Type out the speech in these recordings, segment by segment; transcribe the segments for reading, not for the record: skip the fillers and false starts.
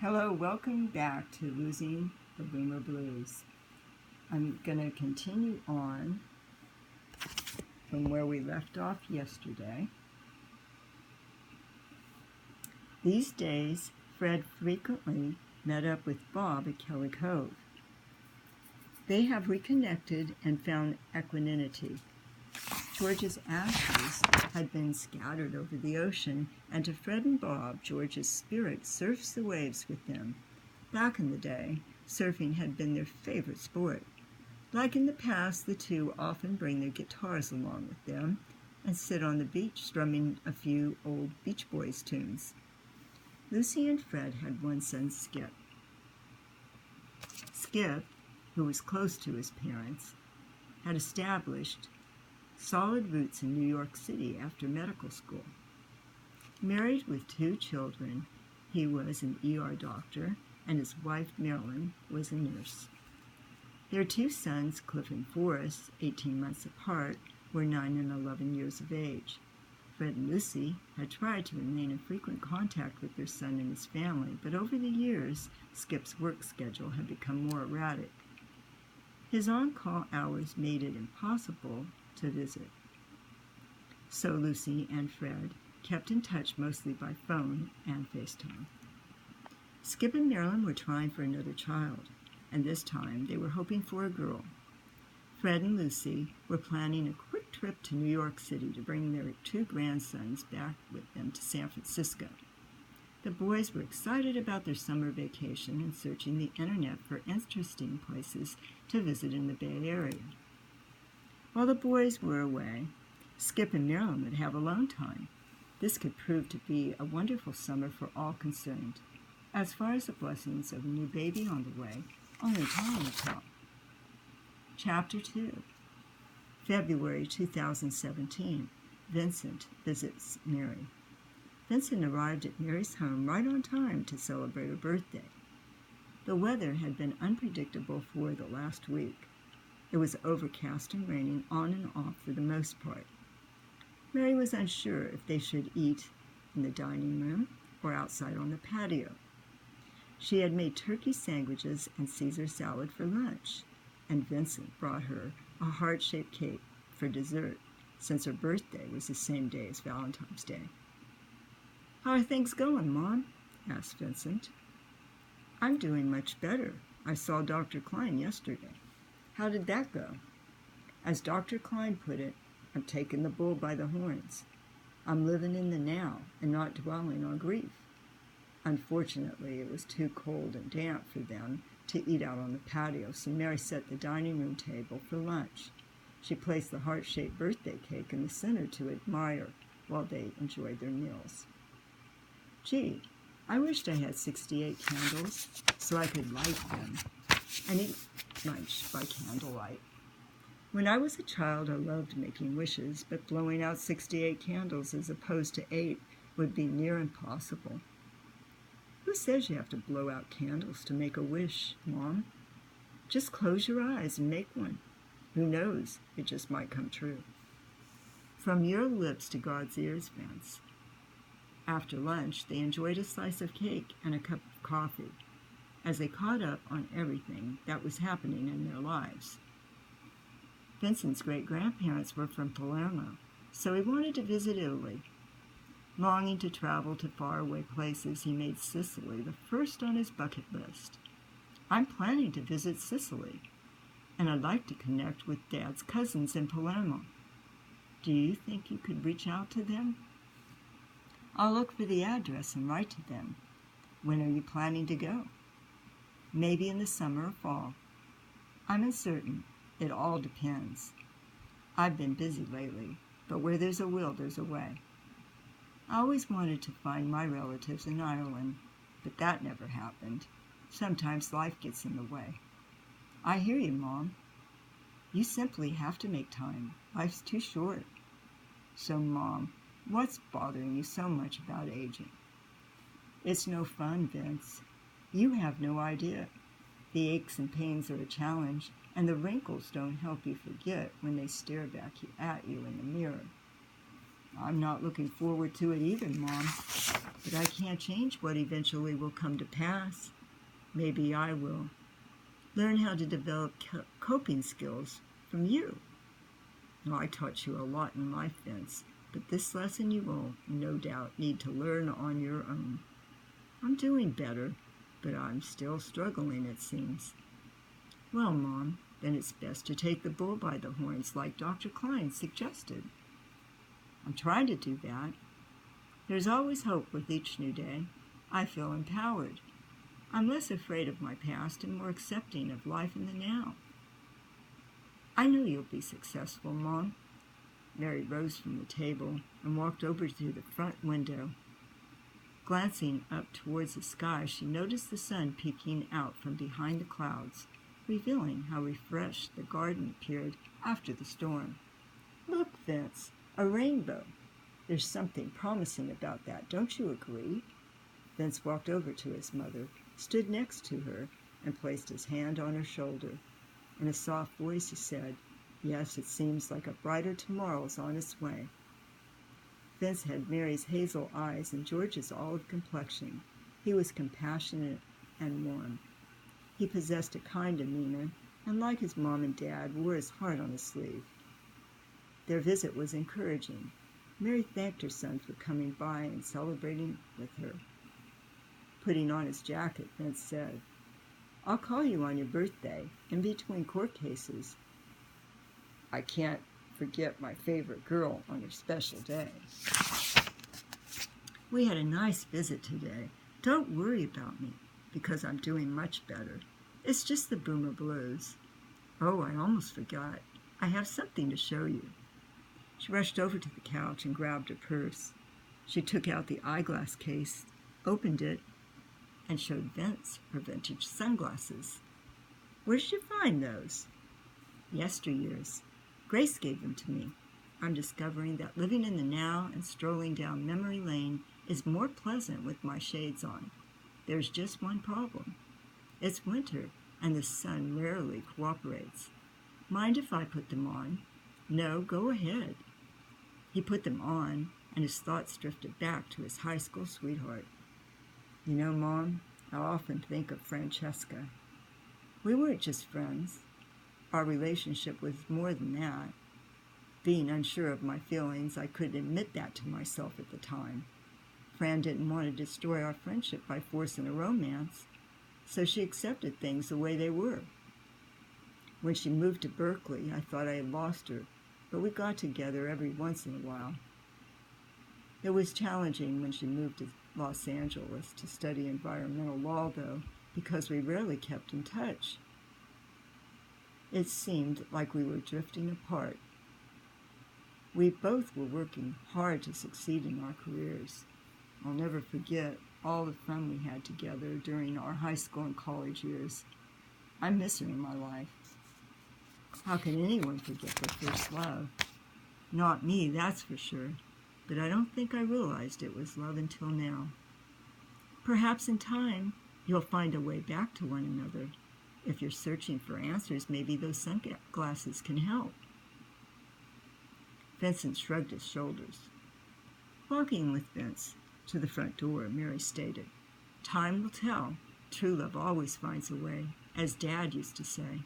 Hello, welcome back to Losing the Boomer Blues. I'm going to continue on from where we left off yesterday. These days, Fred frequently met up with Bob at Kelly Cove. They have reconnected and found equanimity. George's ashes had been scattered over the ocean, and to Fred and Bob, George's spirit surfs the waves with them. Back in the day, surfing had been their favorite sport. Like in the past, the two often bring their guitars along with them and sit on the beach strumming a few old Beach Boys tunes. Lucy and Fred had one son, Skip. Skip, who was close to his parents, had established solid roots in New York City after medical school. Married with 2 children, he was an ER doctor, and his wife, Marilyn, was a nurse. Their 2 sons, Cliff and Forrest, 18 months apart, were 9 and 11 years of age. Fred and Lucy had tried to remain in frequent contact with their son and his family, but over the years, Skip's work schedule had become more erratic. His on-call hours made it impossible to visit. So Lucy and Fred kept in touch mostly by phone and FaceTime. Skip and Marilyn were trying for another child, and this time they were hoping for a girl. Fred and Lucy were planning a quick trip to New York City to bring their 2 grandsons back with them to San Francisco. The boys were excited about their summer vacation and searching the internet for interesting places to visit in the Bay Area. While the boys were away, Skip and Marilyn would have alone time. This could prove to be a wonderful summer for all concerned. As far as the blessings of a new baby on the way, only time will tell. Chapter 2. February 2017. Vincent visits Mary. Vincent arrived at Mary's home right on time to celebrate her birthday. The weather had been unpredictable for the last week. It was overcast and raining on and off for the most part. Mary was unsure if they should eat in the dining room or outside on the patio. She had made turkey sandwiches and Caesar salad for lunch, and Vincent brought her a heart-shaped cake for dessert, since her birthday was the same day as Valentine's Day. "How are things going, Mom?" asked Vincent. "I'm doing much better. I saw Dr. Klein yesterday." "How did that go?" "As Dr. Klein put it, I'm taking the bull by the horns. I'm living in the now and not dwelling on grief." Unfortunately, it was too cold and damp for them to eat out on the patio, so Mary set the dining room table for lunch. She placed the heart-shaped birthday cake in the center to admire while they enjoyed their meals. "Gee, I wished I had 68 candles so I could light them and eat lunch by candlelight. When I was a child, I loved making wishes, but blowing out 68 candles as opposed to 8 would be near impossible." "Who says you have to blow out candles to make a wish, Mom? Just close your eyes and make one. Who knows, it just might come true." From your lips to God's ears, Vince. After lunch, they enjoyed a slice of cake and a cup of coffee, as they caught up on everything that was happening in their lives. Vincent's great-grandparents were from Palermo, so he wanted to visit Italy. Longing to travel to faraway places, he made Sicily the first on his bucket list. "I'm planning to visit Sicily, and I'd like to connect with Dad's cousins in Palermo. Do you think you could reach out to them?" "I'll look for the address and write to them. When are you planning to go?" "Maybe in the summer or fall. I'm uncertain. It all depends. I've been busy lately, but where there's a will, there's a way. I always wanted to find my relatives in Ireland, but that never happened. Sometimes life gets in the way." "I hear you, Mom. You simply have to make time. Life's too short." "So, Mom, what's bothering you so much about aging?" "It's no fun, Vince. You have no idea. The aches and pains are a challenge, and the wrinkles don't help you forget when they stare back at you in the mirror." I'm not looking forward to it either, Mom, but I can't change what eventually will come to pass. Maybe I will. Learn how to develop coping skills from you. Now, I taught you a lot in life, Vince, but this lesson you will, no doubt, need to learn on your own. I'm doing better, but I'm still struggling, it seems. Well, Mom, then it's best to take the bull by the horns like Dr. Klein suggested. I'm trying to do that. There's always hope with each new day. I feel empowered. I'm less afraid of my past and more accepting of life in the now. I know you'll be successful, Mom. Mary rose from the table and walked over to the front window. Glancing up towards the sky, she noticed the sun peeking out from behind the clouds, revealing how refreshed the garden appeared after the storm. Look, Vince, a rainbow. There's something promising about that, don't you agree? Vince walked over to his mother, stood next to her, and placed his hand on her shoulder. In a soft voice he said, "Yes, it seems like a brighter tomorrow is on its way." Vince had Mary's hazel eyes and George's olive complexion. He was compassionate and warm. He possessed a kind demeanor, and like his mom and dad, wore his heart on his sleeve. Their visit was encouraging. Mary thanked her son for coming by and celebrating with her. Putting on his jacket, Vince said, "I'll call you on your birthday, in between court cases. I can't forget my favorite girl on your special day." We had a nice visit today. Don't worry about me, because I'm doing much better. It's just the boomer blues. Oh, I almost forgot. I have something to show you. She rushed over to the couch and grabbed her purse. She took out the eyeglass case, opened it, and showed Vince her vintage sunglasses. Where did you find those? Yesteryears. Grace gave them to me. I'm discovering that living in the now and strolling down memory lane is more pleasant with my shades on. There's just one problem. It's winter, and the sun rarely cooperates. Mind if I put them on? No, go ahead. He put them on, and his thoughts drifted back to his high school sweetheart. You know, Mom, I often think of Francesca. We weren't just friends. Our relationship was more than that. Being unsure of my feelings, I couldn't admit that to myself at the time. Fran didn't want to destroy our friendship by forcing a romance, so she accepted things the way they were. When she moved to Berkeley, I thought I had lost her, but we got together every once in a while. It was challenging when she moved to Los Angeles to study environmental law, though, because we rarely kept in touch. It seemed like we were drifting apart. We both were working hard to succeed in our careers. I'll never forget all the fun we had together during our high school and college years. I miss her in my life. How can anyone forget their first love? Not me, that's for sure. But I don't think I realized it was love until now. Perhaps in time, you'll find a way back to one another. If you're searching for answers, maybe those sunglasses can help. Vincent shrugged his shoulders. Walking with Vince to the front door, Mary stated, "Time will tell. True love always finds a way, as Dad used to say."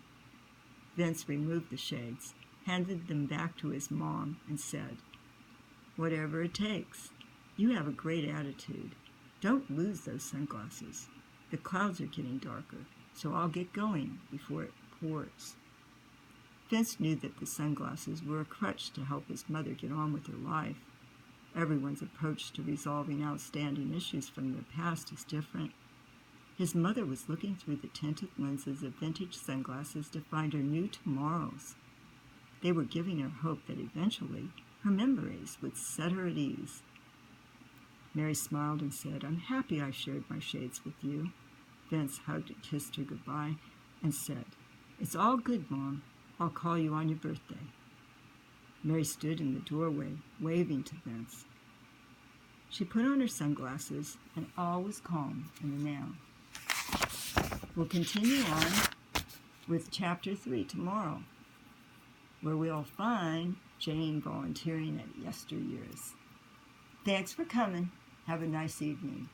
Vince removed the shades, handed them back to his mom, and said, "Whatever it takes. You have a great attitude. Don't lose those sunglasses. The clouds are getting darker, so I'll get going before it pours." Vince knew that the sunglasses were a crutch to help his mother get on with her life. Everyone's approach to resolving outstanding issues from their past is different. His mother was looking through the tinted lenses of vintage sunglasses to find her new tomorrows. They were giving her hope that eventually her memories would set her at ease. Mary smiled and said, "I'm happy I shared my shades with you." Vince hugged and kissed her goodbye and said, "It's all good, Mom. I'll call you on your birthday." Mary stood in the doorway, waving to Vince. She put on her sunglasses, and all was calm in the now. We'll continue on with Chapter 3 tomorrow, where we'll find Jane volunteering at yesteryears. Thanks for coming. Have a nice evening.